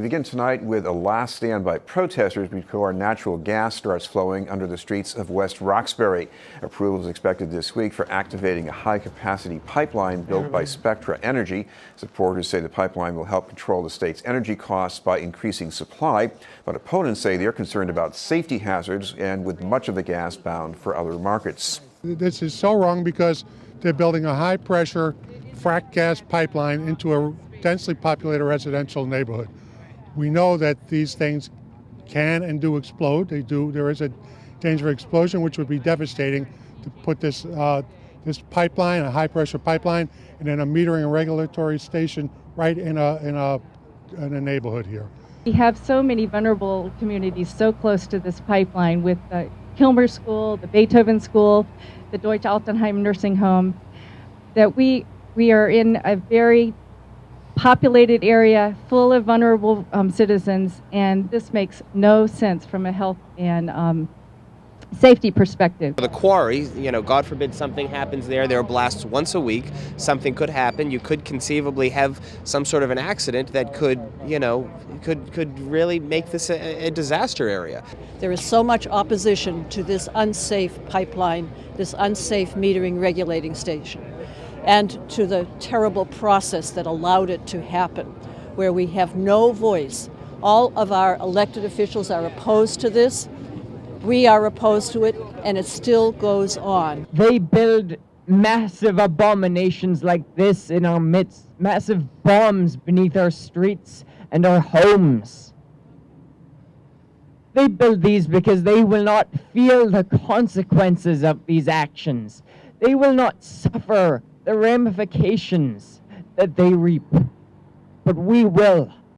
begin tonight with a last stand by protesters before natural gas starts flowing under the streets of West Roxbury. Approval is expected this week for activating a high-capacity pipeline built by Spectra Energy. Supporters say the pipeline will help control the state's energy costs by increasing supply, but opponents say they're concerned about safety hazards and with much of the gas bound for other markets. This is so wrong because they're building a high-pressure frack gas pipeline into a densely populated residential neighborhood. We know that these things can and do explode. They do. There is a danger of explosion, which would be devastating to put this pipeline, a high-pressure pipeline, and then a metering and regulatory station right in a neighborhood here. We have so many vulnerable communities so close to this pipeline with the Kilmer School, the Beethoven School, the Deutsche Altenheim Nursing Home, that we are in a very populated area full of vulnerable citizens, and this makes no sense from a health and safety perspective. The quarry, God forbid something happens there. There are blasts once a week. Something could happen. You could conceivably have some sort of an accident that could really make this a disaster area. There is so much opposition to this unsafe pipeline, this unsafe metering regulating station, and to the terrible process that allowed it to happen, where we have no voice. All of our elected officials are opposed to this. We are opposed to it, and it still goes on. They build massive abominations like this in our midst, massive bombs beneath our streets and our homes. They build these because they will not feel the consequences of these actions. They will not suffer the ramifications that they reap, but we will.